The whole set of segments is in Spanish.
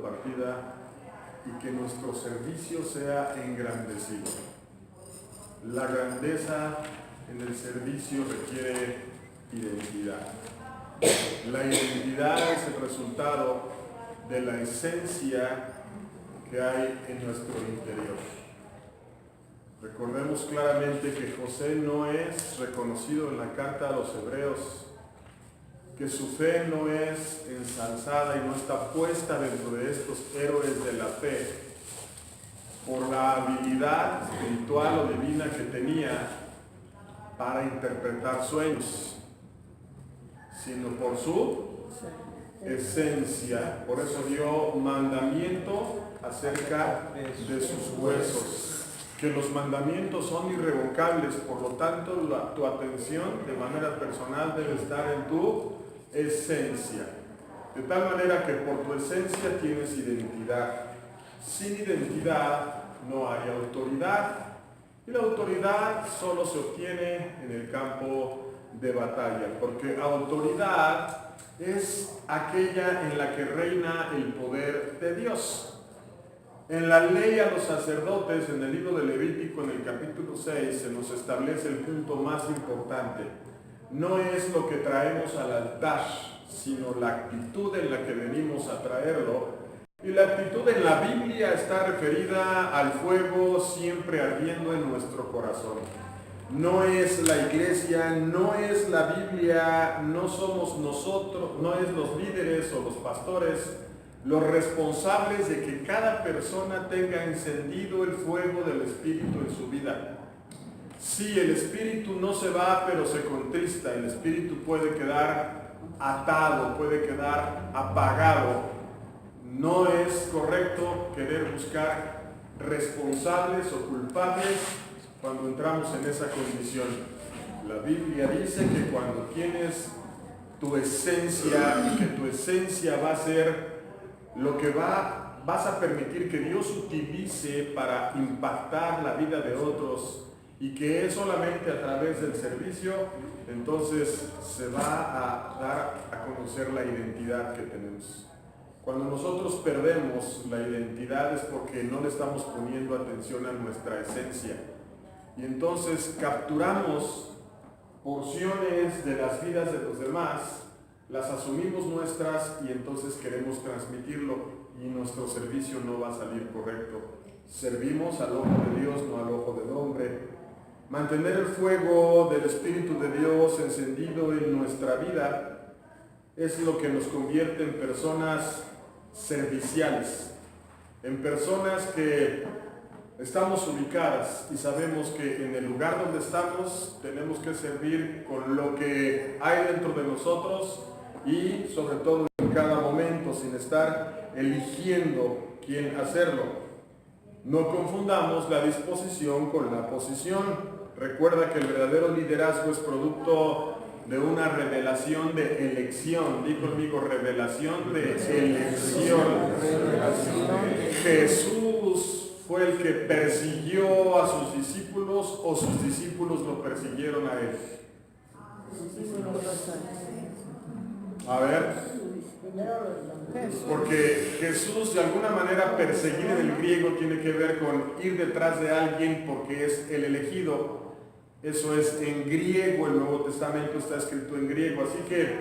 partida y que nuestro servicio sea engrandecido. La grandeza en el servicio requiere identidad. La identidad es el resultado de la esencia que hay en nuestro interior. Recordemos claramente que José no es reconocido en la carta a los Hebreos, que su fe no es ensalzada y no está puesta dentro de estos héroes de la fe por la habilidad espiritual o divina que tenía para interpretar sueños, sino por su esencia. Por eso dio mandamiento acerca de sus huesos, que los mandamientos son irrevocables, por lo tanto tu atención de manera personal debe estar en tu esencia, de tal manera que por tu esencia tienes identidad. Sin identidad no hay autoridad, y la autoridad solo se obtiene en el campo de batalla, porque autoridad es aquella en la que reina el poder de Dios. En la ley a los sacerdotes, en el libro de Levítico, en el capítulo 6, se nos establece el punto más importante. No es lo que traemos al altar, sino la actitud en la que venimos a traerlo. Y la actitud en la Biblia está referida al fuego siempre ardiendo en nuestro corazón. No es la iglesia, no es la Biblia, no somos nosotros, no es los líderes o los pastores los responsables de que cada persona tenga encendido el fuego del Espíritu en su vida. Sí, el Espíritu no se va, pero se contrista. El Espíritu puede quedar atado, puede quedar apagado. No es correcto querer buscar responsables o culpables cuando entramos en esa condición. La Biblia dice que cuando tienes tu esencia y que tu esencia va a ser lo que vas a permitir que Dios utilice para impactar la vida de otros y que es solamente a través del servicio, entonces se va a dar a conocer la identidad que tenemos. Cuando nosotros perdemos la identidad es porque no le estamos poniendo atención a nuestra esencia. Y entonces capturamos porciones de las vidas de los demás, las asumimos nuestras y entonces queremos transmitirlo y nuestro servicio no va a salir correcto. Servimos al ojo de Dios, no al ojo del hombre. Mantener el fuego del Espíritu de Dios encendido en nuestra vida es lo que nos convierte en personas serviciales, en personas que estamos ubicadas y sabemos que en el lugar donde estamos tenemos que servir con lo que hay dentro de nosotros y sobre todo en cada momento, sin estar eligiendo quién hacerlo. No confundamos la disposición con la posición. Recuerda que el verdadero liderazgo es producto de una revelación de elección. Di conmigo, revelación de elección. Jesús fue el que persiguió a sus discípulos o sus discípulos lo persiguieron a él. A ver, porque Jesús de alguna manera perseguir en el griego tiene que ver con ir detrás de alguien porque es el elegido. Eso es en griego, el Nuevo Testamento está escrito en griego. Así que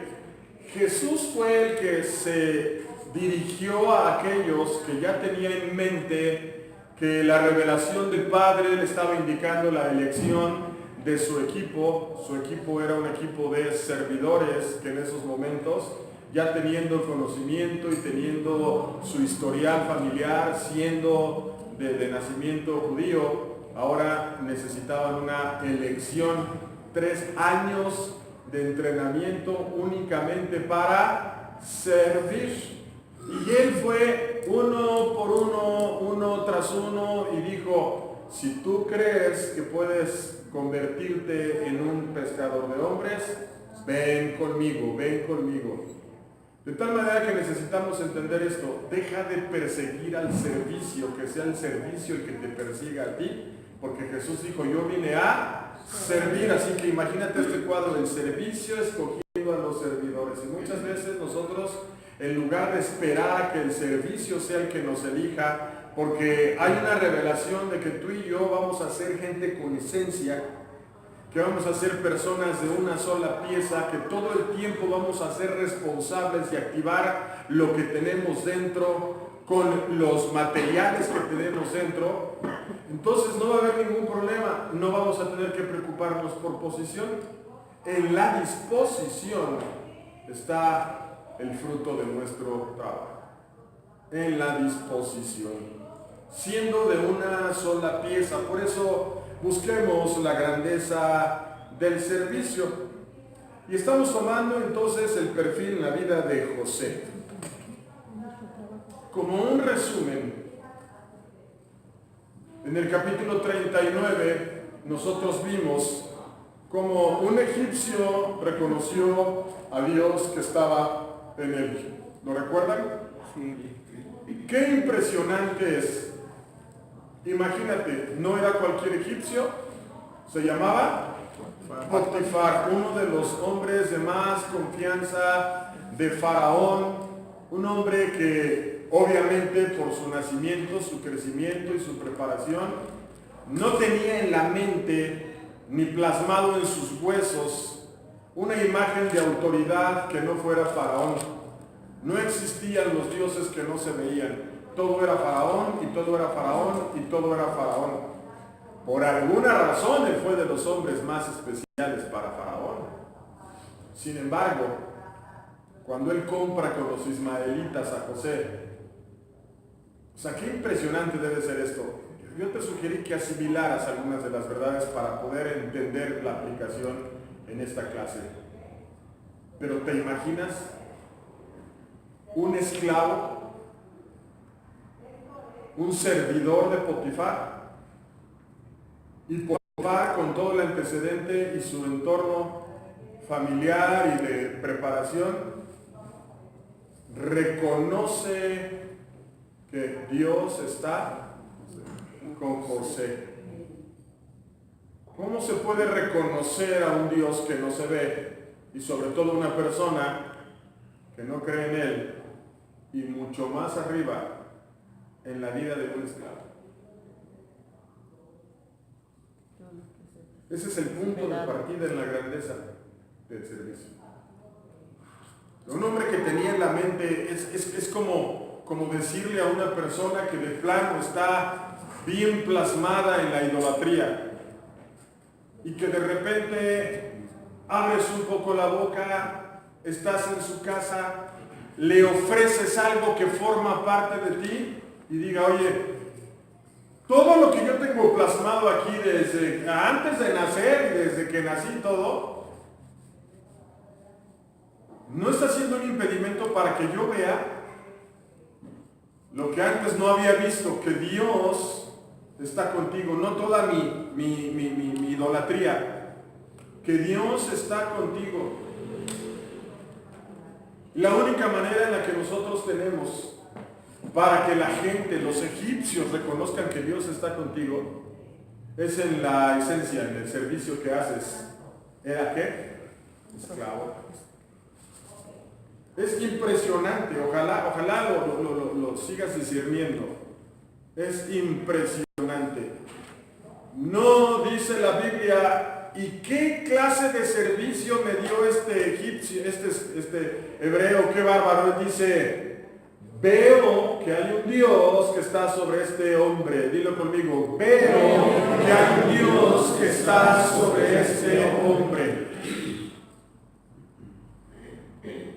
Jesús fue el que se dirigió a aquellos que ya tenían en mente que la revelación del Padre le estaba indicando la elección de su equipo. Su equipo era un equipo de servidores que en esos momentos, ya teniendo el conocimiento y teniendo su historial familiar, siendo de nacimiento judío, ahora necesitaban una elección, 3 años de entrenamiento únicamente para servir. Y él fue uno por uno, uno tras uno, y dijo: si tú crees que puedes convertirte en un pescador de hombres, ven conmigo, ven conmigo. De tal manera que necesitamos entender esto: deja de perseguir al servicio, que sea el servicio el que te persiga a ti, porque Jesús dijo: yo vine a servir. Así que imagínate este cuadro: el servicio escogiendo a los servidores. Y muchas veces nosotros en lugar de esperar a que el servicio sea el que nos elija, porque hay una revelación de que tú y yo vamos a ser gente con esencia, que vamos a ser personas de una sola pieza, que todo el tiempo vamos a ser responsables de activar lo que tenemos dentro con los materiales que tenemos dentro. Entonces no va a haber ningún problema, no vamos a tener que preocuparnos por posición. En la disposición está el fruto de nuestro trabajo. En la disposición, siendo de una sola pieza. Por eso busquemos la grandeza del servicio. Y estamos tomando entonces el perfil en la vida de José. Como un resumen, en el capítulo 39 nosotros vimos como un egipcio reconoció a Dios que estaba en él. ¿Lo recuerdan? Sí. Qué impresionante es. Imagínate, no era cualquier egipcio, se llamaba Potifar, uno de los hombres de más confianza de Faraón, un hombre que obviamente por su nacimiento, su crecimiento y su preparación, no tenía en la mente ni plasmado en sus huesos una imagen de autoridad que no fuera Faraón. No existían los dioses que no se veían. Todo era Faraón y todo era Faraón y todo era Faraón. Por alguna razón él fue de los hombres más especiales para Faraón. Sin embargo, cuando él compra con los ismaelitas a José, o sea, qué impresionante debe ser esto. Yo te sugerí que asimilaras algunas de las verdades para poder entender la aplicación en esta clase. Pero ¿te imaginas un esclavo, un servidor de Potifar? Y Potifar, con todo el antecedente y su entorno familiar y de preparación, reconoce que Dios está con José. ¿Cómo se puede reconocer a un Dios que no se ve? Y sobre todo una persona que no cree en Él, y mucho más arriba en la vida de un esclavo. Ese es el punto de partida en la grandeza del servicio. Un hombre que tenía en la mente es como decirle a una persona que de plano está bien plasmada en la idolatría y que de repente abres un poco la boca, estás en su casa, le ofreces algo que forma parte de ti y diga, oye, todo lo que yo tengo plasmado aquí desde antes de nacer y desde que nací todo, no está siendo un impedimento para que yo vea lo que antes no había visto, que Dios está contigo, no toda mi idolatría, que Dios está contigo. La única manera en la que nosotros tenemos para que la gente, los egipcios, reconozcan que Dios está contigo, es en la esencia, en el servicio que haces. ¿Era qué? Esclavo. Es impresionante, ojalá lo sigas discerniendo. Es impresionante. No dice la Biblia, ¿y qué clase de servicio me dio este egipcio, este hebreo? Qué bárbaro. Dice, veo que hay un Dios que está sobre este hombre. Dilo conmigo, veo que hay un Dios que está sobre este hombre.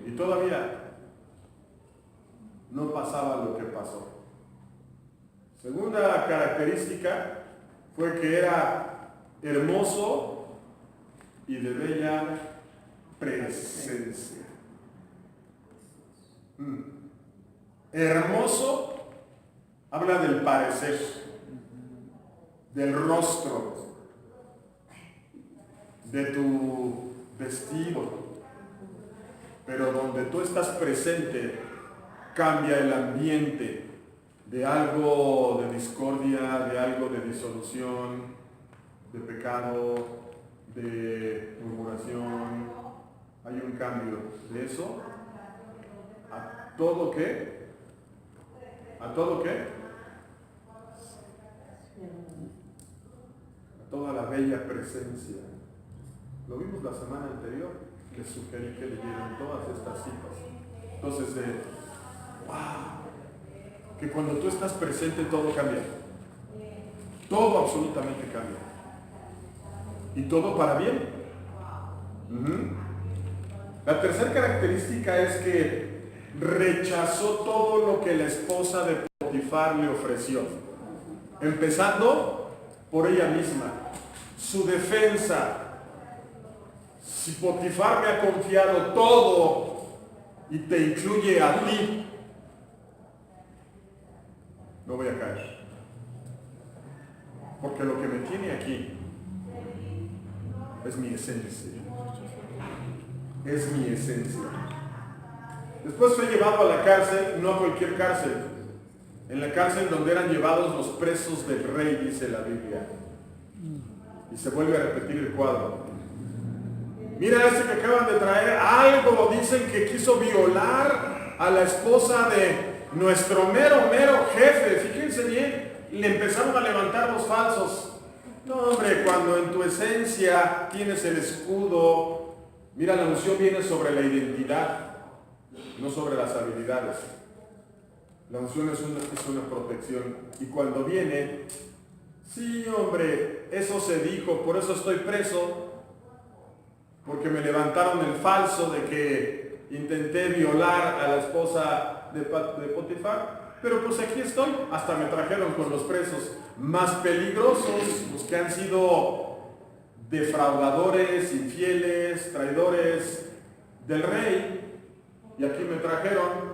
Y todavía no pasaba lo que pasó. Segunda característica fue que era hermoso y de bella presencia. Hermoso habla del parecer, del rostro, de tu vestido. Pero donde tú estás presente, cambia el ambiente de algo de discordia, de algo de disolución, de pecado, de murmuración. Hay un cambio de eso a todo qué, a todo qué, a toda la bella presencia. Lo vimos la semana anterior, les sugerí que leyeran todas estas citas. Entonces, wow, que cuando tú estás presente todo cambia, todo absolutamente cambia, y todo para bien. La tercera característica es que rechazó todo lo que la esposa de Potifar le ofreció, empezando por ella misma, su defensa. Si Potifar me ha confiado todo y te incluye a ti, no voy a caer, porque lo que me tiene aquí es mi esencia. Es mi esencia. Después fue llevado a la cárcel, no a cualquier cárcel, en la cárcel donde eran llevados los presos del rey, dice la Biblia. Y se vuelve a repetir el cuadro. Mira este que acaban de traer, algo dicen que quiso violar a la esposa de nuestro mero jefe. Fíjense bien, le empezaron a levantar los falsos. No, hombre, cuando en tu esencia tienes el escudo, mira, la unción viene sobre la identidad, no sobre las habilidades. La unción es una protección. Y cuando viene, sí, hombre, eso se dijo, por eso estoy preso, porque me levantaron el falso de que intenté violar a la esposa de Potifar, pero pues aquí estoy. Hasta me trajeron con los presos más peligrosos, los que han sido defraudadores, infieles, traidores del rey, y aquí me trajeron,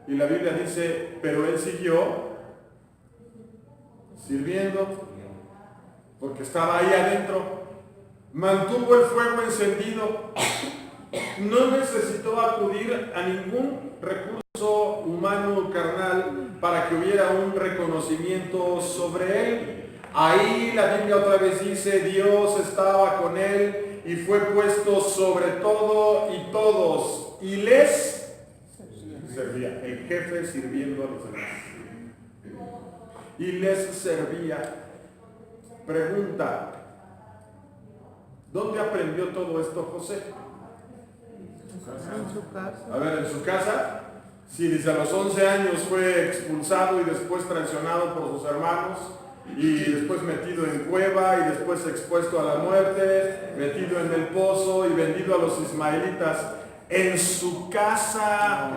y la Biblia dice, pero él siguió sirviendo, porque estaba ahí adentro, mantuvo el fuego encendido, no necesitó acudir a ningún recurso humano carnal para que hubiera un reconocimiento sobre él. Ahí la Biblia otra vez dice, Dios estaba con él y fue puesto sobre todo y todos, y les servía. El jefe sirviendo a los demás. Y les servía. Pregunta, ¿dónde aprendió todo esto José? En su casa. A ver, en su casa. Sí, dice, a los 11 años fue expulsado y después traicionado por sus hermanos, y después metido en cueva, y después expuesto a la muerte, metido en el pozo y vendido a los ismaelitas. En su casa.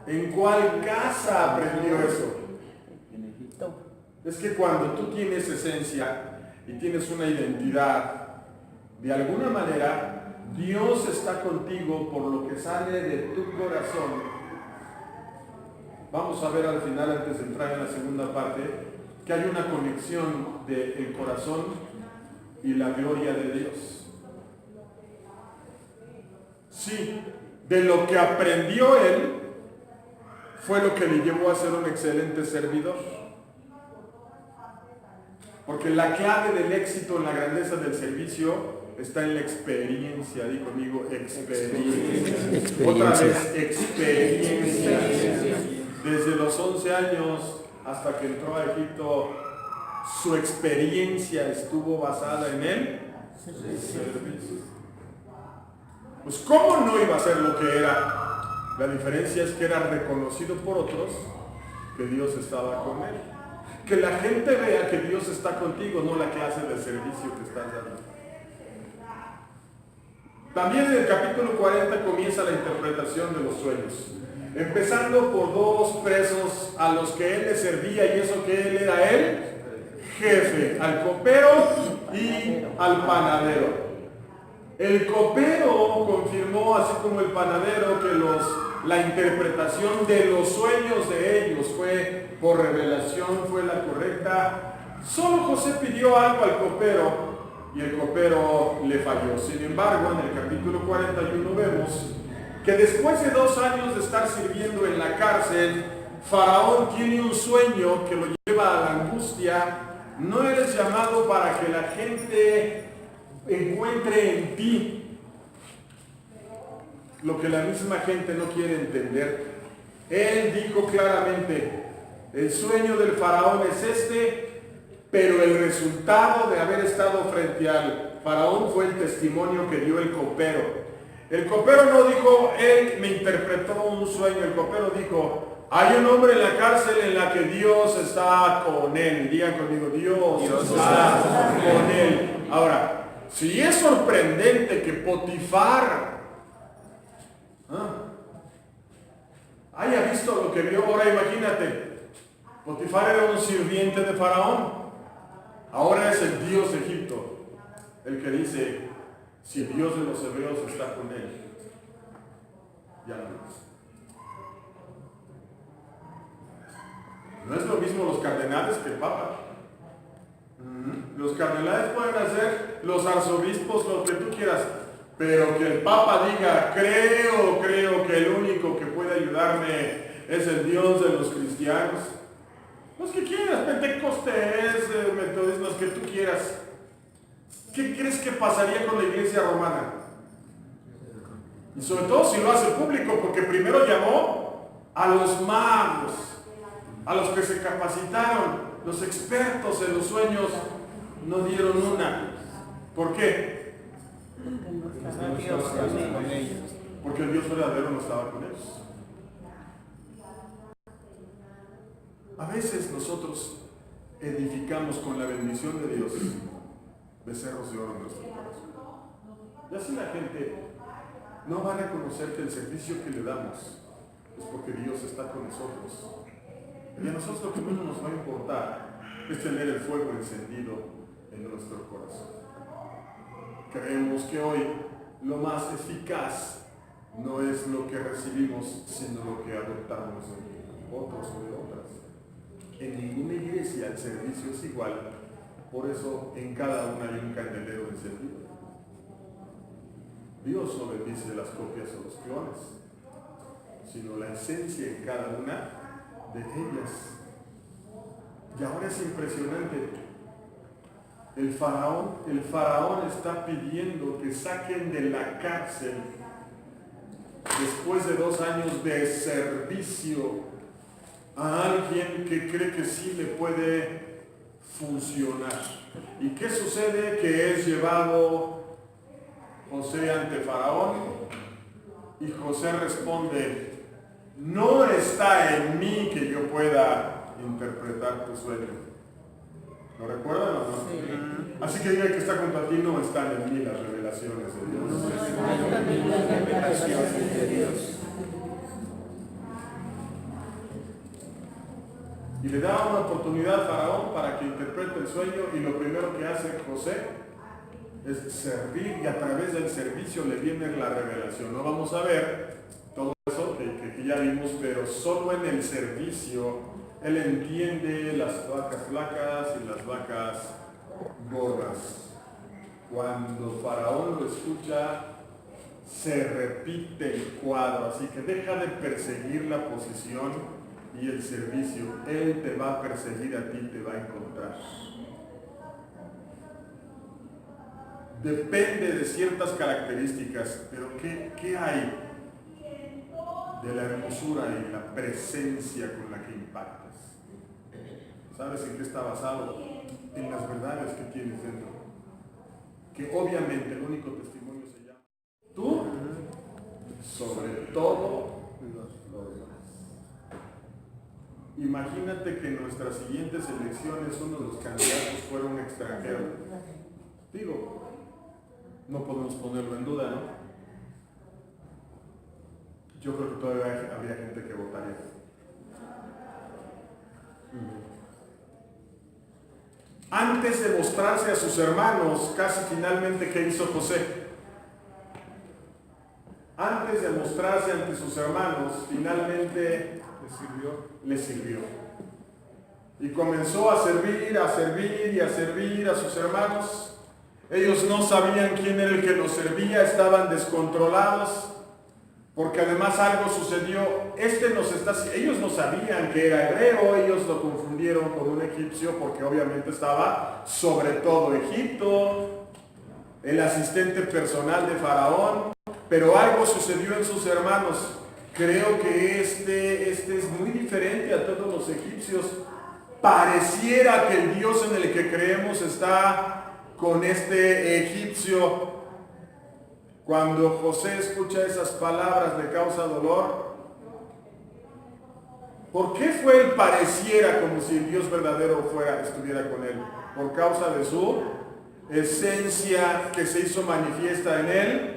¿En cuál casa aprendió eso? En Egipto. Es que cuando tú tienes esencia y tienes una identidad, de alguna manera Dios está contigo por lo que sale de tu corazón. Vamos a ver al final, antes de entrar en la segunda parte, que hay una conexión del corazón y la gloria de Dios. Sí, de lo que aprendió él fue lo que le llevó a ser un excelente servidor. Porque la clave del éxito en la grandeza del servicio está en la experiencia. Di conmigo, experiencia. Otra vez, experiencia. Desde los 11 años hasta que entró a Egipto, su experiencia estuvo basada en el servicio. Pues ¿cómo no iba a ser lo que era? La diferencia es que era reconocido por otros que Dios estaba con él. Que la gente vea que Dios está contigo, no la clase de servicio que estás dando. También en el capítulo 40 comienza la interpretación de los sueños. Empezando por dos presos a los que él le servía, y eso que él era el jefe, al copero y al panadero. El copero confirmó, así como el panadero, que la interpretación de los sueños de ellos fue por revelación, fue la correcta. Solo José pidió algo al copero y el copero le falló. Sin embargo, en el capítulo 41 vemos que después de 2 años de estar sirviendo en la cárcel, Faraón tiene un sueño que lo lleva a la angustia. No eres llamado para que la gente encuentre en ti lo que la misma gente no quiere entender. Él dijo claramente, el sueño del faraón es este, pero el resultado de haber estado frente al faraón fue el testimonio que dio el copero. El copero no dijo, él me interpretó un sueño, el copero dijo, hay un hombre en la cárcel en la que Dios está con él. Digan conmigo, Dios está con él. Ahora, si es sorprendente que Potifar haya visto lo que vio, ahora imagínate, Potifar era un sirviente de Faraón, ahora es el Dios de Egipto, el que dice, si el Dios de los hebreos está con él, ya no. No es lo mismo los cardenales que el Papa. Los cardenales pueden hacer, los arzobispos, lo que tú quieras, pero que el Papa diga, creo que el único que puede ayudarme es el Dios de los cristianos. Los que quieras, Pentecostés, metodistas, los que tú quieras. ¿Qué crees que pasaría con la iglesia romana? Y sobre todo si lo hace público, porque primero llamó a los magos, a los que se capacitaron, los expertos en los sueños, no dieron una. ¿Por qué? Porque el Dios verdadero no estaba con ellos. A veces nosotros edificamos con la bendición de Dios becerros de oro en nuestro corazón. Y así la gente no va a reconocer que el servicio que le damos es porque Dios está con nosotros. Y a nosotros lo que menos nos va a importar es tener el fuego encendido en nuestro corazón. Creemos que hoy lo más eficaz no es lo que recibimos, sino lo que adoptamos de otros o de otras. En ninguna iglesia el servicio es igual, por eso en cada una hay un candelero encendido. Dios no bendice las copias o los clones, sino la esencia en cada una de ellas. Y ahora es impresionante. El faraón está pidiendo que saquen de la cárcel, después de 2 años de servicio, a alguien que cree que sí le puede funcionar. ¿Y qué sucede? Que es llevado José ante Faraón y José responde, no está en mí que yo pueda interpretar tu sueño. ¿Lo recuerdan o no? Sí. Así que diga que está junto a ti, no están en mí las revelaciones de Dios. No están en mí las revelaciones de Dios. Y le da una oportunidad a Faraón para que interprete el sueño, y lo primero que hace José es servir, y a través del servicio le viene la revelación. No vamos a ver todo eso que ya vimos, pero solo en el servicio él entiende las vacas flacas y las vacas gordas. Cuando Faraón lo escucha, se repite el cuadro, así que deja de perseguir la posición y el servicio. Él te va a perseguir a ti, te va a encontrar. Depende de ciertas características, pero ¿qué hay de la hermosura y la presencia con la que impactas? ¿Sabes en qué está basado? En las verdades que tienes dentro. Que obviamente el único testimonio se llama tú, sobre todo lo demás. Imagínate que en nuestras siguientes elecciones uno de los candidatos fuera un extranjero. Digo, no podemos ponerlo en duda, ¿no? Yo creo que todavía habría gente que votaría. Antes de mostrarse a sus hermanos, casi finalmente, ¿qué hizo José? Antes de mostrarse ante sus hermanos, finalmente le sirvió. Y comenzó a servir a sus hermanos. Ellos no sabían quién era el que los servía, estaban descontrolados, porque además algo sucedió. Ellos no sabían que era hebreo, ellos lo confundieron con un egipcio, porque obviamente estaba sobre todo Egipto, el asistente personal de Faraón, pero algo sucedió en sus hermanos. Creo que este es muy diferente a todos los egipcios. Pareciera que el Dios en el que creemos está con este egipcio. Cuando José escucha esas palabras le causa dolor. ¿Por qué fue el pareciera como si el Dios verdadero estuviera con él? Por causa de su esencia que se hizo manifiesta en él.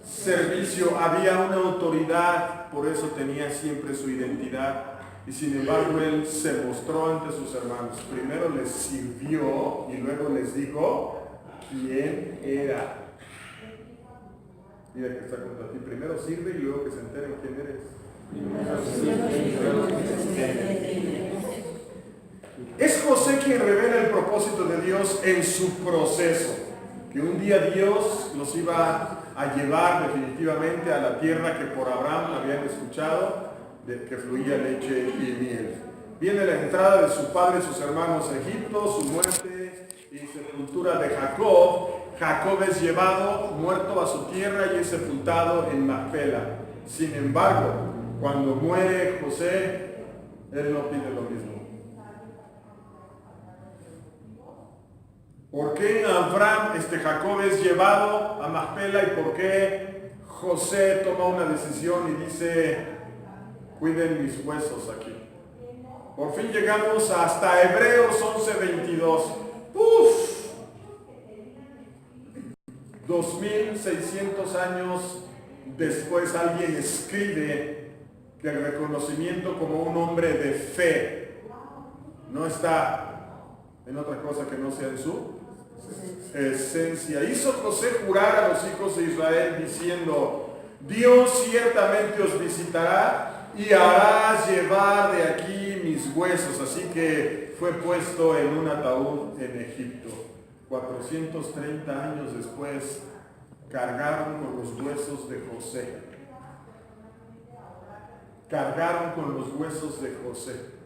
Servicio, había una autoridad, por eso tenía siempre su identidad. Y sin embargo él se mostró ante sus hermanos. Primero les sirvió y luego les dijo quién era. Mira que está junto a ti. Primero sirve y luego que se enteren quién eres. Es José quien revela el propósito de Dios en su proceso. Que un día Dios los iba a llevar definitivamente a la tierra que por Abraham habían escuchado, de que fluía leche y miel. Viene la entrada de su padre y sus hermanos a Egipto, su muerte y sepultura de Jacob. Jacob es llevado muerto a su tierra y es sepultado en Macpela. Sin embargo, cuando muere José, él no pide lo mismo. ¿Por qué Jacob es llevado a Macpela y por qué José toma una decisión y dice, cuiden mis huesos aquí? Por fin llegamos hasta Hebreos 11:22. ¡Uf! 2600 años después alguien escribe que el reconocimiento como un hombre de fe no está en otra cosa que no sea en su esencia. Hizo José jurar a los hijos de Israel diciendo, Dios ciertamente os visitará y hará llevar de aquí mis huesos. Así que fue puesto en un ataúd en Egipto. 430 años después cargaron con los huesos de José. Cargaron con los huesos de José.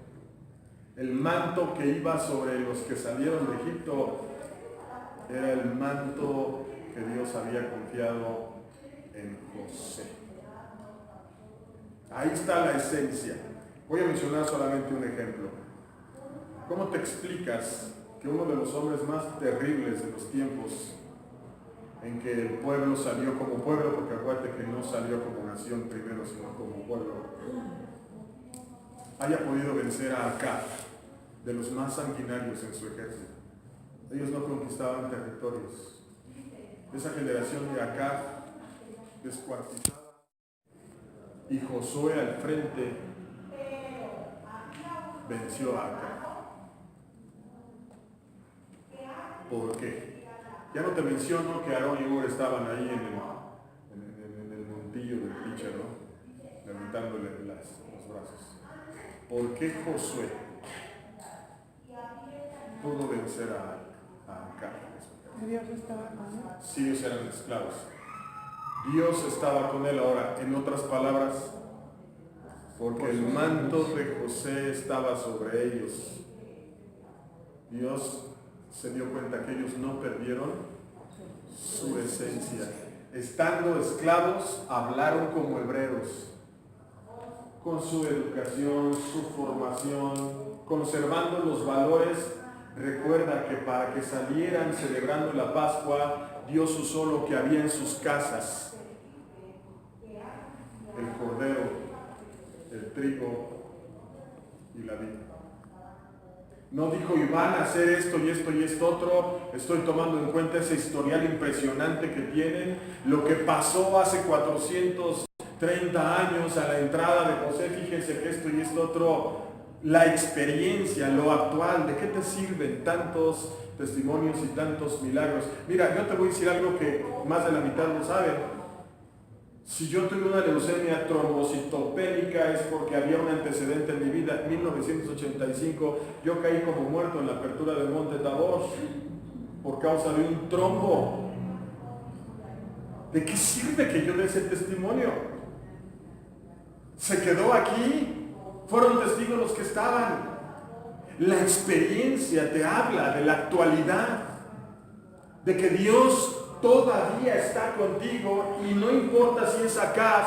El manto que iba sobre los que salieron de Egipto era el manto que Dios había confiado en José. Ahí está la esencia. Voy a mencionar solamente un ejemplo. ¿Cómo te explicas que uno de los hombres más terribles de los tiempos en que el pueblo salió como pueblo, porque acuérdate que no salió como nación primero, sino como pueblo, haya podido vencer a Acab, de los más sanguinarios en su ejército? Ellos no conquistaban territorios. Esa generación de Acab descuartizada y Josué al frente venció a Acab. ¿Por qué? Ya no te menciono que Aarón y Hur estaban ahí en el montillo del picha, ¿no? Levantándole los brazos. ¿Por qué Josué pudo vencer a Acab? Dios estaba con él. Sí, ellos eran esclavos. Dios estaba con él. Ahora, en otras palabras, porque el manto de José estaba sobre ellos. Dios se dio cuenta que ellos no perdieron su esencia. Estando esclavos, hablaron como hebreos, con su educación, su formación, conservando los valores. Recuerda que para que salieran celebrando la Pascua, Dios usó lo que había en sus casas: el cordero, el trigo y la vid. No dijo, y van a hacer esto y esto y esto otro. Estoy tomando en cuenta ese historial impresionante que tienen, lo que pasó hace 430 años a la entrada de José. Fíjense que esto y esto otro, la experiencia, lo actual. ¿De qué te sirven tantos testimonios y tantos milagros? Mira, yo te voy a decir algo que más de la mitad no saben. Si yo tuve una leucemia trombocitopénica es porque había un antecedente en mi vida. En 1985 yo caí como muerto en la apertura del Monte Tabor por causa de un trombo. ¿De qué sirve que yo dé ese testimonio? Se quedó aquí. Fueron testigos los que estaban. La experiencia te habla de la actualidad, de que Dios todavía está contigo y no importa si es Acab,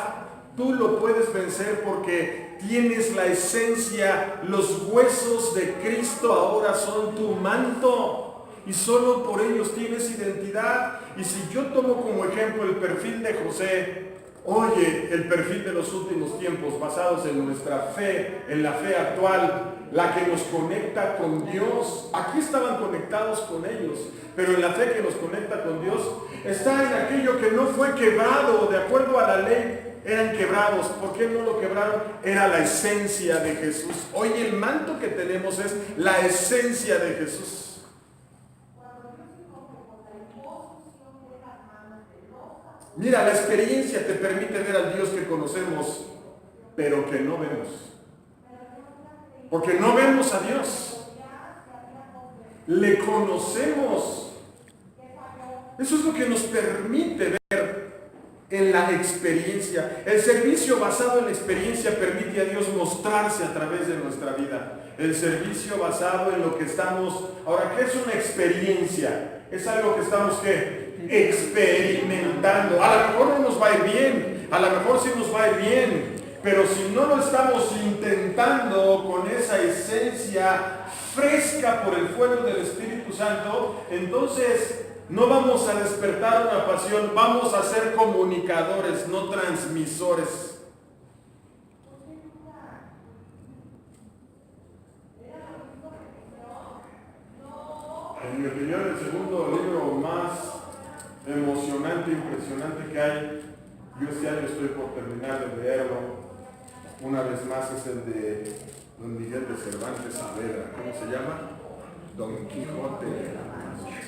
Tú lo puedes vencer porque tienes la esencia. Los huesos de Cristo ahora son tu manto y solo por ellos tienes identidad. Y si yo tomo como ejemplo el perfil de José, oye, el perfil de los últimos tiempos basados en nuestra fe, en la fe actual, la que nos conecta con Dios. Aquí estaban conectados con ellos, pero en la fe que nos conecta con Dios está en aquello que no fue quebrado. De acuerdo a la ley eran quebrados. ¿Por qué no lo quebraron? Era la esencia de Jesús. Hoy el manto que tenemos es la esencia de Jesús. Mira, la experiencia te permite ver al Dios que conocemos, pero que no vemos. Porque no vemos a Dios. Le conocemos. Eso es lo que nos permite ver en la experiencia. El servicio basado en la experiencia permite a Dios mostrarse a través de nuestra vida. El servicio basado en lo que estamos... Ahora, ¿qué es una experiencia? Es algo que estamos, ¿qué? Experimentando. A lo mejor no nos va a ir bien, a lo mejor sí nos va a ir bien, pero si no lo estamos intentando con esa esencia fresca por el fuego del Espíritu Santo, entonces no vamos a despertar una pasión, vamos a ser comunicadores, no transmisores. En mi opinión, el segundo libro más emocionante, impresionante que hay, yo este año estoy por terminar de leerlo, una vez más, es el de Don Miguel de Cervantes Saavedra. ¿Cómo se llama? Don Quijote de la Mancha.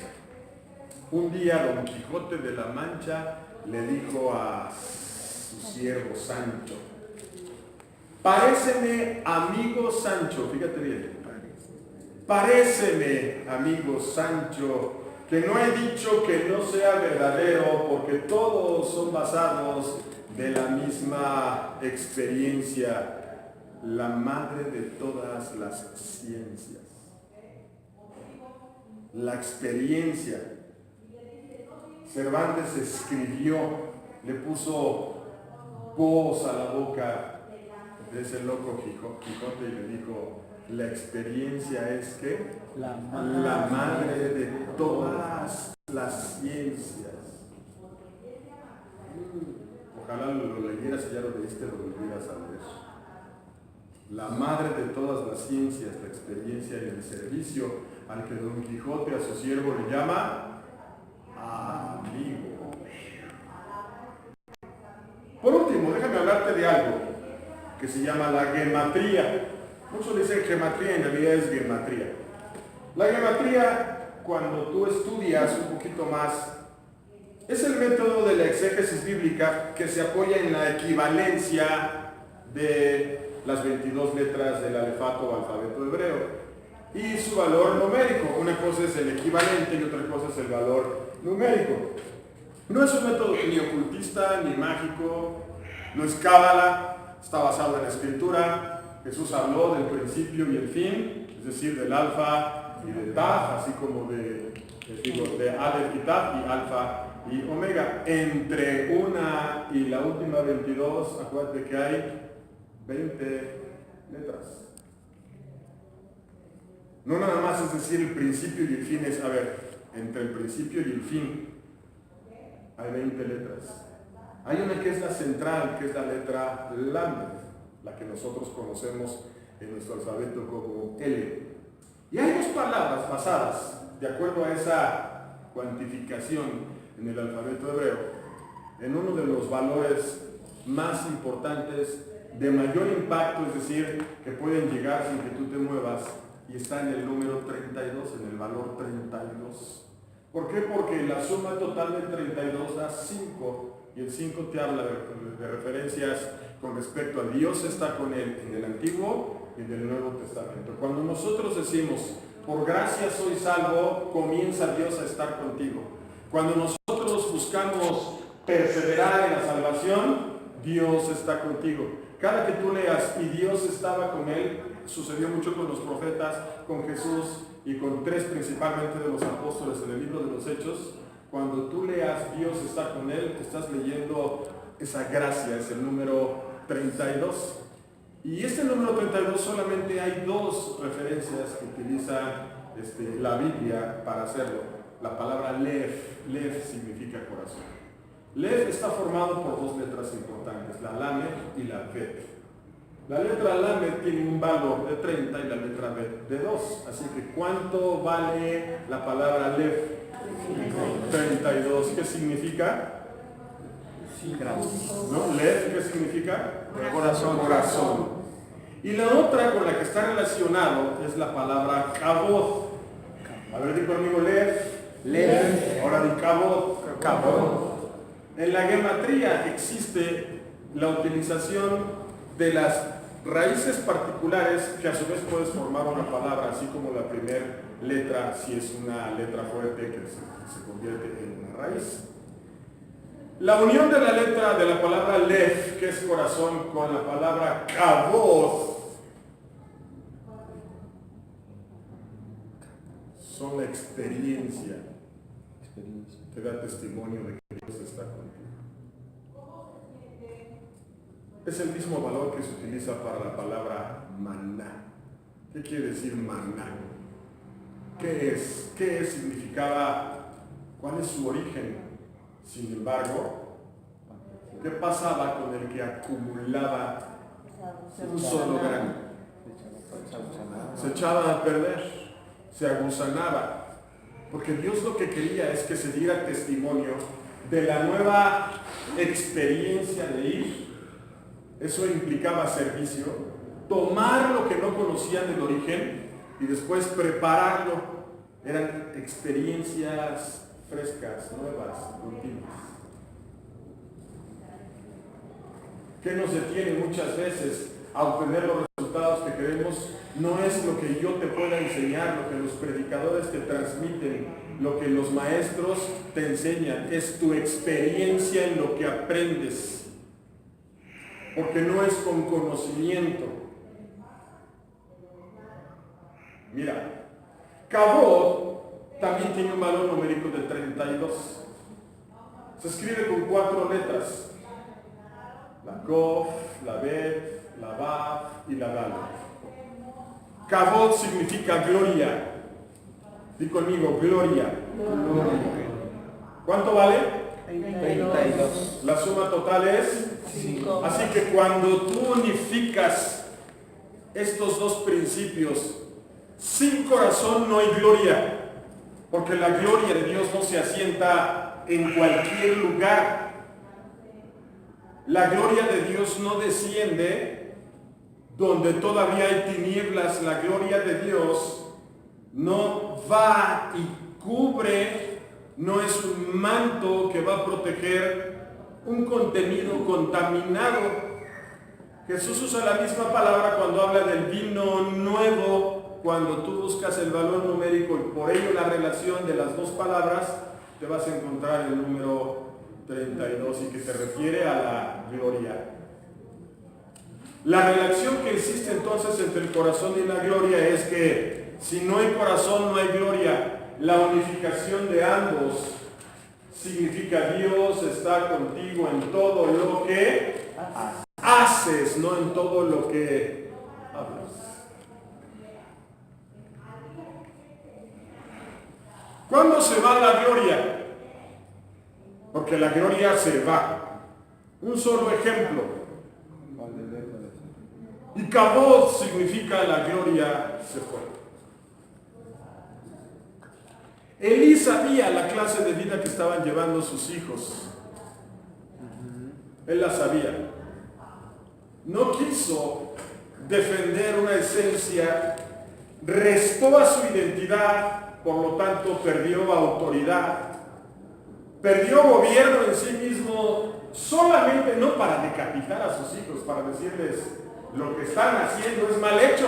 Un día Don Quijote de la Mancha le dijo a su siervo Sancho: paréceme, amigo Sancho, fíjate bien, paréceme, amigo Sancho, que no he dicho que no sea verdadero, porque todos son basados de la misma experiencia, la madre de todas las ciencias. La experiencia. Cervantes escribió, le puso voz a la boca de ese loco Quijote y le dijo: la experiencia es que la madre de todas las ciencias. Ojalá lo leyeras y ya lo leíste, lo volvieras a leer. La madre de todas las ciencias, la experiencia y el servicio, al que Don Quijote a su siervo le llama amigo. Por último, déjame hablarte de algo que se llama la gematría. Muchos dicen gematría, en realidad es gematría. La gematría, cuando tú estudias un poquito más, es el método de la exégesis bíblica que se apoya en la equivalencia de las 22 letras del alefato o alfabeto hebreo y su valor numérico. Una cosa es el equivalente y otra cosa es el valor numérico. No es un método ni ocultista ni mágico, no es cábala, está basado en la escritura. Jesús habló del principio y el fin, es decir, del alfa y del taf, así como de alef y taf y alfa y omega. Entre una y la última 22, acuérdate que hay 20 letras. No nada más es decir el principio y el fin, es, a ver, entre el principio y el fin hay 20 letras. Hay una que es la central, que es la letra Lamed, la que nosotros conocemos en nuestro alfabeto como L. Y hay dos palabras basadas, de acuerdo a esa cuantificación en el alfabeto hebreo, en uno de los valores más importantes, de mayor impacto, es decir, que pueden llegar sin que tú te muevas, y está en el número 32, en el valor 32. ¿Por qué? Porque la suma total del 32 da 5, y el 5 te habla de referencias con respecto a Dios está con él en el Antiguo y en el Nuevo Testamento. Cuando nosotros decimos, por gracia soy salvo, comienza Dios a estar contigo. Cuando nosotros buscamos perseverar en la salvación, Dios está contigo. Cada que tú leas y Dios estaba con él, sucedió mucho con los profetas, con Jesús y con 3 principalmente de los apóstoles en el libro de los Hechos. Cuando tú leas Dios está con él, estás leyendo esa gracia, es el número 32. Y este número 32 solamente hay dos referencias que utiliza la Biblia para hacerlo. La palabra lev significa corazón. Lev está formado por dos letras importantes, la lamed y la bet. La letra lamed tiene un valor de 30 y la letra bet de 2. Así que ¿cuánto vale la palabra lev? 32. ¿Qué significa? ¿No? Lev, ¿qué significa? Corazón. Y la otra con la que está relacionado es la palabra kabod. A ver, di conmigo lev. Ahora di kabod. En la gematría existe la utilización de las raíces particulares que a su vez puedes formar una palabra, así como la primera letra, si es una letra fuerte que se convierte en una raíz. La unión de la letra de la palabra lev, que es corazón, con la palabra kabod, son la experiencia que da testimonio de que Dios está contigo. Es el mismo valor que se utiliza para la palabra maná. ¿Qué quiere decir maná? ¿Qué es? ¿Qué significaba? ¿Cuál es su origen? Sin embargo, ¿qué pasaba con el que acumulaba un solo grano? Se echaba a perder, se aguzanaba. Porque Dios lo que quería es que se diera testimonio de la nueva experiencia de ir. Eso implicaba servicio, tomar lo que no conocían del origen y después prepararlo. Eran experiencias frescas, nuevas, continuas. ¿Qué nos detiene muchas veces a obtener los resultados que queremos? No es lo que yo te pueda enseñar, lo que los predicadores te transmiten, lo que los maestros te enseñan, es tu experiencia en lo que aprendes. Porque no es con conocimiento. Mira, kabod también tiene un valor numérico de 32. Se escribe con 4 letras. La kof, la bet, la vav y la dal. Kabod significa gloria. Di conmigo, gloria. ¿Cuánto vale? 32. La suma total es 5. Así que cuando tú unificas estos dos principios, sin corazón no hay gloria, porque la gloria de Dios no se asienta en cualquier lugar. La gloria de Dios no desciende donde todavía hay tinieblas. La gloria de Dios no va y cubre, no es un manto que va a proteger un contenido contaminado. Jesús usa la misma palabra cuando habla del vino nuevo. Cuando tú buscas el valor numérico y por ello la relación de las dos palabras, te vas a encontrar el número 32 y que se refiere a la gloria. La relación que existe entonces entre el corazón y la gloria es que si no hay corazón no hay gloria. La unificación de ambos significa Dios está contigo en todo lo que haces, no en todo lo que hablas. ¿Cuándo se va la gloria? Porque la gloria se va. Un solo ejemplo. Y kabod significa la gloria se fue. Elí sabía la clase de vida que estaban llevando sus hijos. Él la sabía. No quiso defender una esencia, restó a su identidad, por lo tanto perdió autoridad, perdió gobierno en sí mismo, solamente no para decapitar a sus hijos, para decirles lo que están haciendo es mal hecho.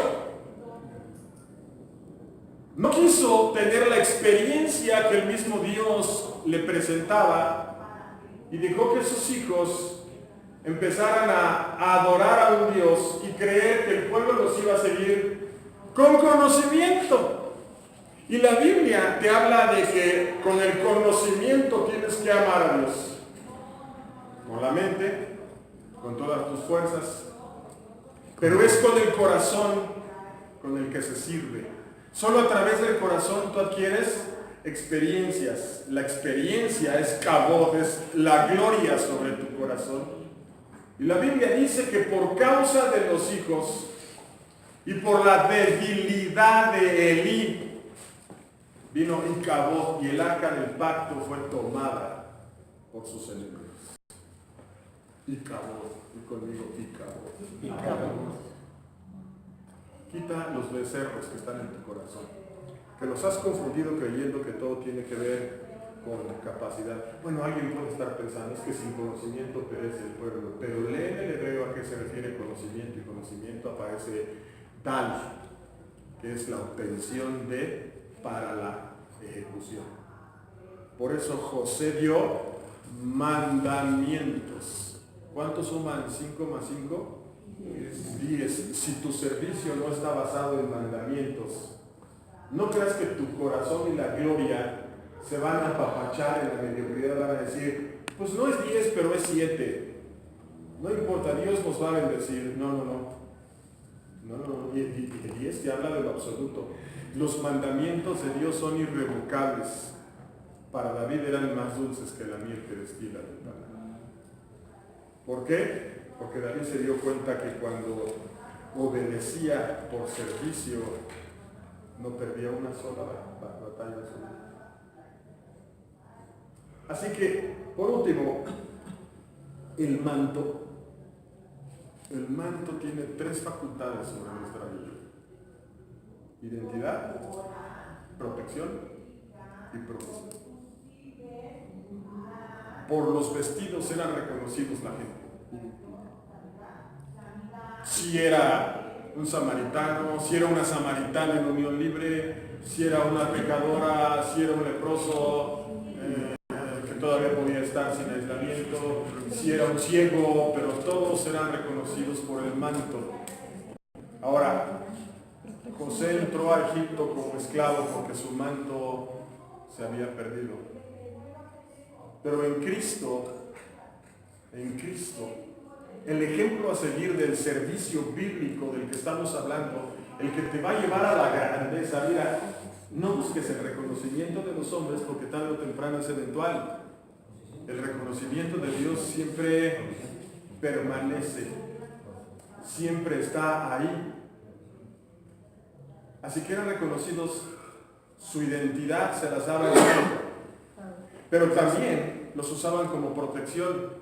No quiso tener la experiencia que el mismo Dios le presentaba y dejó que sus hijos empezaran a adorar a un Dios y creer que el pueblo los iba a seguir con conocimiento. Y la Biblia te habla de que con el conocimiento tienes que amar a Dios. con la mente, con todas tus fuerzas, pero es con el corazón con el que se sirve. Solo a través del corazón tú adquieres experiencias. La experiencia es cabot, es la gloria sobre tu corazón. Y la Biblia dice que por causa de los hijos y por la debilidad de Elí, vino Icabod y el arca del pacto fue tomada por sus enemigos. Icabod, y conmigo Icabod. Quita los becerros que están en tu corazón, que los has confundido creyendo que todo tiene que ver con capacidad. Bueno, alguien puede estar pensando, es que sin conocimiento perece el pueblo, pero lee en el hebreo a qué se refiere conocimiento, y conocimiento aparece tal, que es la obtención de para la ejecución. Por eso José dio mandamientos. ¿Cuántos suman 5 más 5? 10. Si tu servicio no está basado en mandamientos, no creas que tu corazón y la gloria se van a apapachar en la mediocridad, van a decir, pues no es 10, pero es 7. No importa, Dios nos va a bendecir. No. Y el 10 te habla de lo absoluto. Los mandamientos de Dios son irrevocables. Para David eran más dulces que la miel que destila del panal. ¿Por qué? Porque David se dio cuenta que cuando obedecía por servicio, no perdía una sola batalla. Así que, por último, el manto tiene 3 facultades sobre nuestra vida: identidad, protección y provisión. Por los vestidos eran reconocidos la gente. Si era un samaritano, si era una samaritana en unión libre, si era una pecadora, si era un leproso que todavía podía estar sin aislamiento, si era un ciego, pero todos eran reconocidos por el manto. Ahora, José entró a Egipto como esclavo porque su manto se había perdido. Pero en Cristo, el ejemplo a seguir del servicio bíblico del que estamos hablando, el que te va a llevar a la grandeza, mira, no busques el reconocimiento de los hombres porque tarde o temprano es eventual. El reconocimiento de Dios siempre permanece, siempre está ahí. Así que eran reconocidos, su identidad se las daba el Señor, pero también los usaban como protección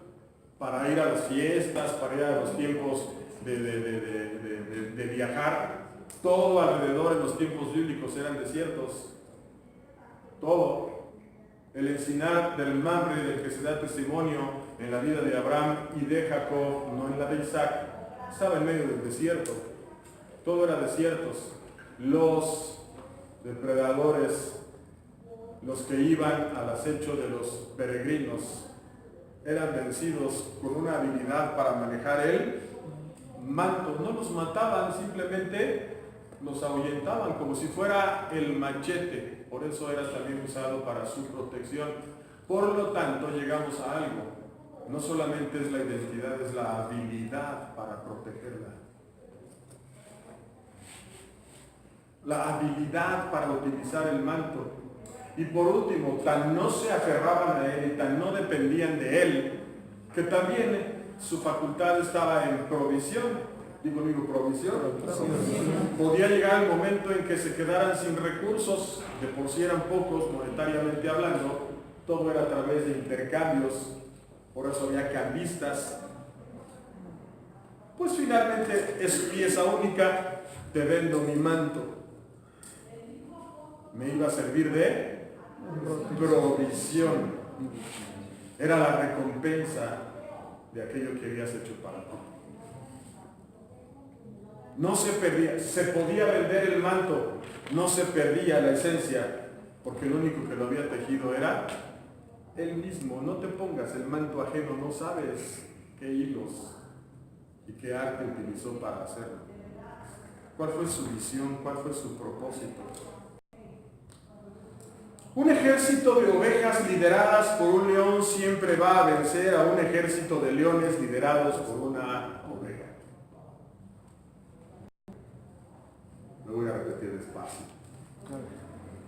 para ir a las fiestas, para ir a los tiempos de viajar. Todo alrededor en los tiempos bíblicos eran desiertos. Todo. El encinar del Mamre, del que se da testimonio en la vida de Abraham y de Jacob, no en la de Isaac, estaba en medio del desierto. Todo era desiertos. Los depredadores, los que iban al acecho de los peregrinos, eran vencidos con una habilidad para manejar el manto. No los mataban, simplemente los ahuyentaban como si fuera el machete. Por eso era también usado para su protección. Por lo tanto, llegamos a algo. No solamente es la identidad, es la habilidad para protegerla. La habilidad para utilizar el manto. Y por último, tan no se aferraban a él y tan no dependían de él, que también su facultad estaba en provisión. Digo, provisión. Podía llegar el momento en que se quedaran sin recursos, de por sí eran pocos monetariamente hablando, todo era a través de intercambios, por eso había cambistas. Pues finalmente es pieza única, te vendo mi manto. Me iba a servir de provisión. Era la recompensa de aquello que habías hecho para ti. No se perdía, se podía vender el manto, no se perdía la esencia, porque el único que lo había tejido era él mismo. No te pongas el manto ajeno, no sabes qué hilos y qué arte utilizó para hacerlo. ¿Cuál fue su visión? ¿Cuál fue su propósito? Un ejército de ovejas lideradas por un león siempre va a vencer a un ejército de leones liderados por una oveja. Lo voy a repetir despacio.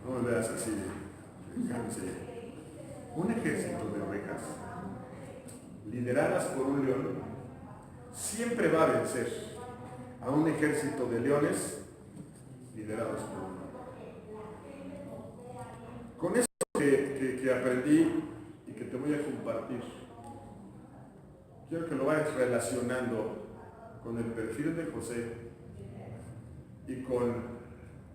No me veas así. Un ejército de ovejas lideradas por un león siempre va a vencer a un ejército de leones liderados por un león. Con eso que aprendí y que te voy a compartir, quiero que lo vayas relacionando con el perfil de José y con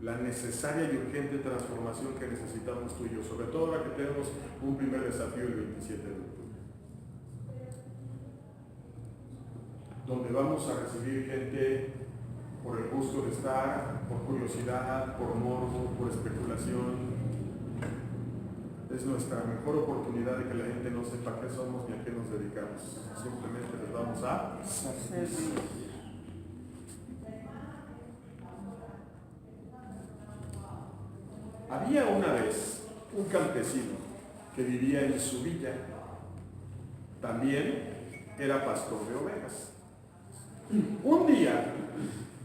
la necesaria y urgente transformación que necesitamos tú y yo, sobre todo ahora que tenemos un primer desafío el 27 de octubre, donde vamos a recibir gente por el gusto de estar, por curiosidad, por morbo, por especulación. Es nuestra mejor oportunidad de que la gente no sepa qué somos ni a qué nos dedicamos. Simplemente les vamos a servir. Había una vez un campesino que vivía en su villa. También era pastor de ovejas. Un día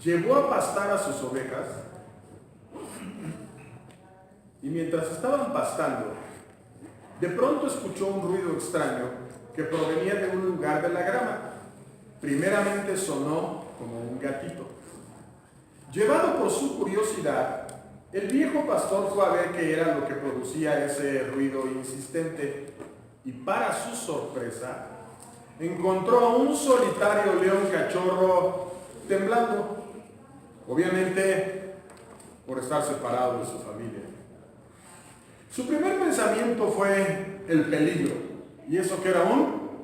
llevó a pastar a sus ovejas y mientras estaban pastando, de pronto escuchó un ruido extraño que provenía de un lugar de la grama. Primeramente sonó como un gatito. Llevado por su curiosidad, el viejo pastor fue a ver qué era lo que producía ese ruido insistente y para su sorpresa encontró a un solitario león cachorro temblando, obviamente por estar separado de su familia. Su primer pensamiento fue el peligro, y eso que era un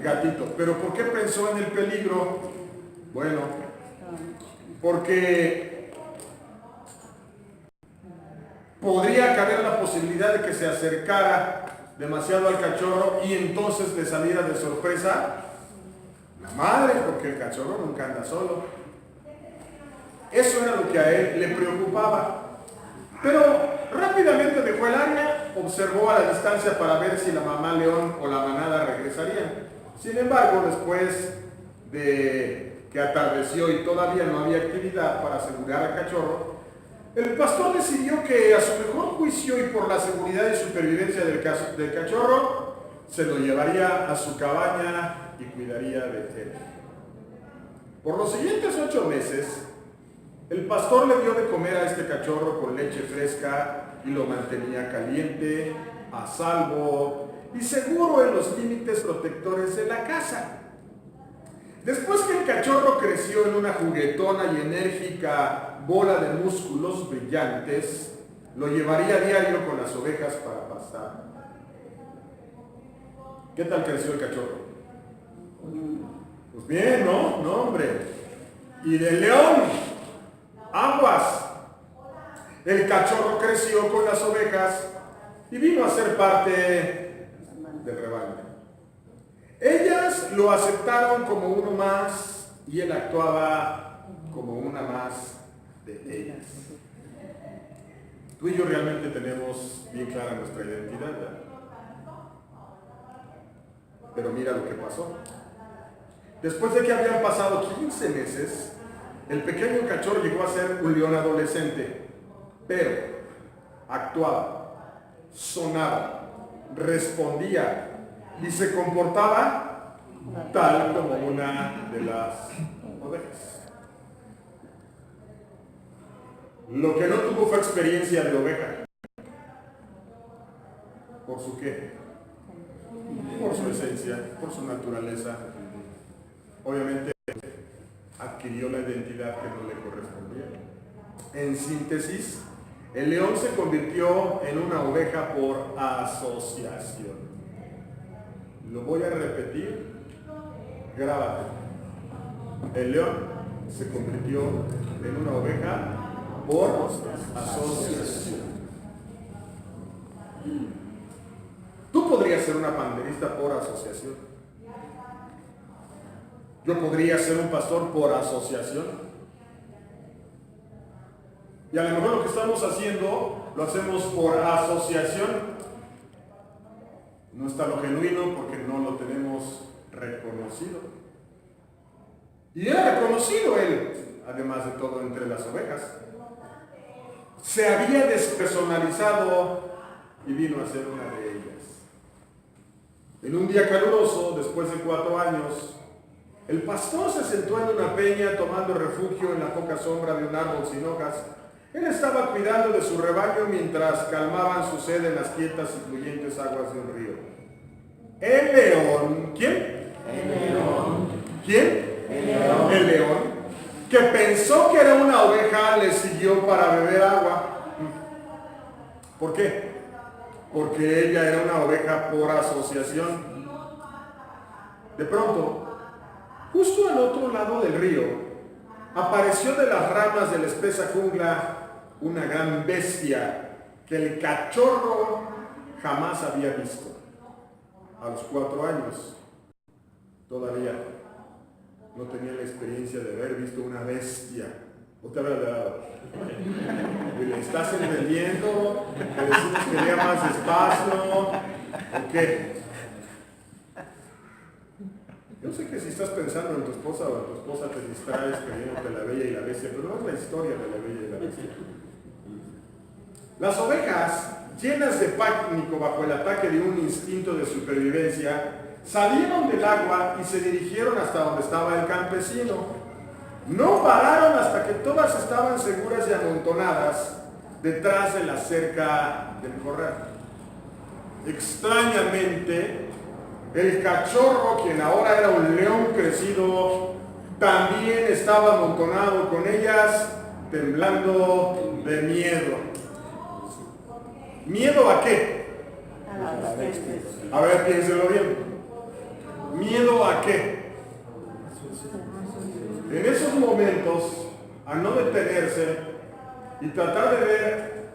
gatito. ¿Pero por qué pensó en el peligro? Bueno, porque podría caber la posibilidad de que se acercara demasiado al cachorro y entonces le saliera de sorpresa la madre, porque el cachorro nunca anda solo. Eso era lo que a él le preocupaba. Pero rápidamente dejó el área, observó a la distancia para ver si la mamá león o la manada regresarían. Sin embargo, después de que atardeció y todavía no había actividad para asegurar al cachorro, el pastor decidió que a su mejor juicio y por la seguridad y supervivencia del cachorro, se lo llevaría a su cabaña y cuidaría de él. Por los siguientes 8 meses, el pastor le dio de comer a este cachorro con leche fresca y lo mantenía caliente, a salvo y seguro en los límites protectores de la casa. Después que el cachorro creció en una juguetona y enérgica bola de músculos brillantes, lo llevaría a diario con las ovejas para pastar. ¿Qué tal creció el cachorro? Pues bien, ¿no? No, hombre. Y del león, aguas. El cachorro creció con las ovejas y vino a ser parte del rebaño. Ellas lo aceptaron como uno más y él actuaba como una más de ellas. Tú y yo realmente tenemos bien clara nuestra identidad, ¿verdad? Pero mira lo que pasó. Después de que habían pasado 15 meses, el pequeño cachorro llegó a ser un león adolescente, pero actuaba, sonaba, respondía y se comportaba tal como una de las ovejas. Lo que no tuvo fue experiencia de oveja. ¿Por su qué? Por su esencia, por su naturaleza. Obviamente adquirió la identidad que no le correspondía. En síntesis, el león se convirtió en una oveja por asociación. Lo voy a repetir, grábate. El león se convirtió en una oveja por asociación. Tú podrías ser una panderista por asociación. Yo podría ser un pastor por asociación. Y a lo mejor lo que estamos haciendo lo hacemos por asociación. No está lo genuino porque no lo tenemos reconocido. Y era reconocido él, además de todo, entre las ovejas. Se había despersonalizado y vino a ser una de ellas. En un día caluroso, después de 4 años, el pastor se sentó en una peña tomando refugio en la poca sombra de un árbol sin hojas. Él estaba cuidando de su rebaño mientras calmaban su sed en las quietas y fluyentes aguas de un río. El león, ¿quién? El león. ¿Quién? El león. El león, que pensó que era una oveja, le siguió para beber agua. ¿Por qué? Porque ella era una oveja por asociación. De pronto, justo al otro lado del río, apareció de las ramas de la espesa jungla una gran bestia que el cachorro jamás había visto. A los 4 años, todavía no tenía la experiencia de haber visto una bestia. Otra vez, ¿y le estás entendiendo? ¿Le decimos que lea más despacio? ¿O qué? Yo sé que si estás pensando en tu esposa o en tu esposa te distraes creyéndote la Bella y la Bestia, pero no es la historia de la Bella y la Bestia. Las ovejas, llenas de pánico bajo el ataque de un instinto de supervivencia, salieron del agua y se dirigieron hasta donde estaba el campesino. No pararon hasta que todas estaban seguras y amontonadas detrás de la cerca del corral. Extrañamente, el cachorro, quien ahora era un león crecido, también estaba amontonado con ellas, temblando de miedo. ¿Miedo a qué? A las pestes. A ver, piénselo bien. ¿Miedo a qué? En esos momentos, a no detenerse y tratar de ver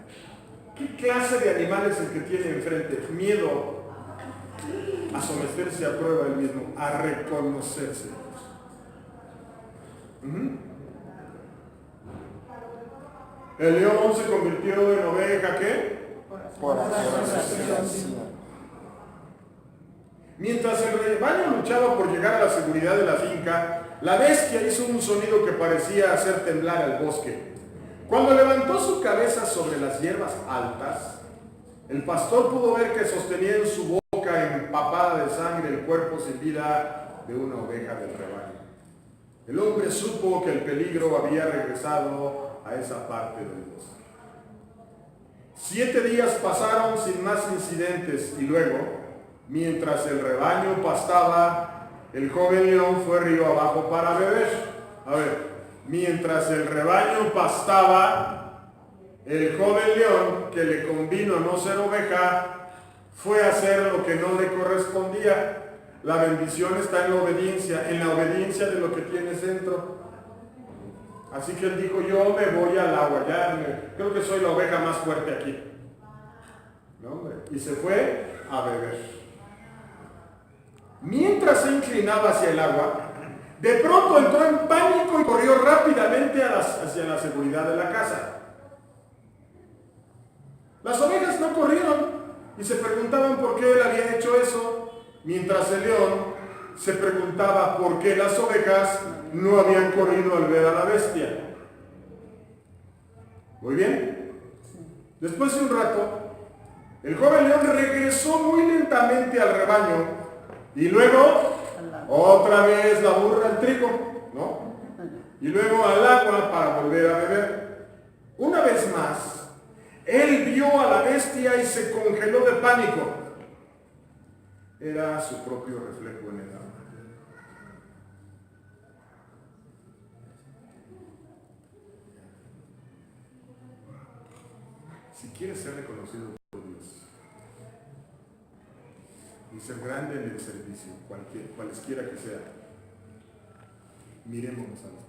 qué clase de animal es el que tiene enfrente. Miedo a someterse a prueba él mismo, a reconocerse. El león se convirtió en oveja, ¿qué? Por asociación. Mientras el rebaño luchaba por llegar a la seguridad de la finca, la bestia hizo un sonido que parecía hacer temblar al bosque. Cuando levantó su cabeza sobre las hierbas altas, el pastor pudo ver que sostenía en su boca empapada de sangre el cuerpo sin vida de una oveja del rebaño. El hombre supo que el peligro había regresado a esa parte del bosque. 7 días pasaron sin más incidentes y luego, mientras el rebaño pastaba, el joven león fue río abajo para beber. A ver, mientras el rebaño pastaba, el joven león, que le convino no ser oveja, fue a hacer lo que no le correspondía. La bendición está en la obediencia de lo que tienes dentro. Así que él dijo, yo me voy al agua, creo que soy la oveja más fuerte aquí. ¿No, hombre? Y se fue a beber. Mientras se inclinaba hacia el agua, de pronto entró en pánico y corrió rápidamente hacia la seguridad de la casa. Las ovejas no corrieron y se preguntaban por qué él había hecho eso, mientras el león se preguntaba por qué las ovejas no habían corrido al ver a la bestia. Muy bien. Después de un rato, el joven león regresó muy lentamente al rebaño y luego otra vez la burra al trigo, ¿no? Y luego al agua para volver a beber. Una vez más, él vio a la bestia y se congeló de pánico. Era su propio reflejo en el agua. Si quieres ser reconocido por Dios y ser grande en el servicio, cualesquiera que sea, mirémonos a los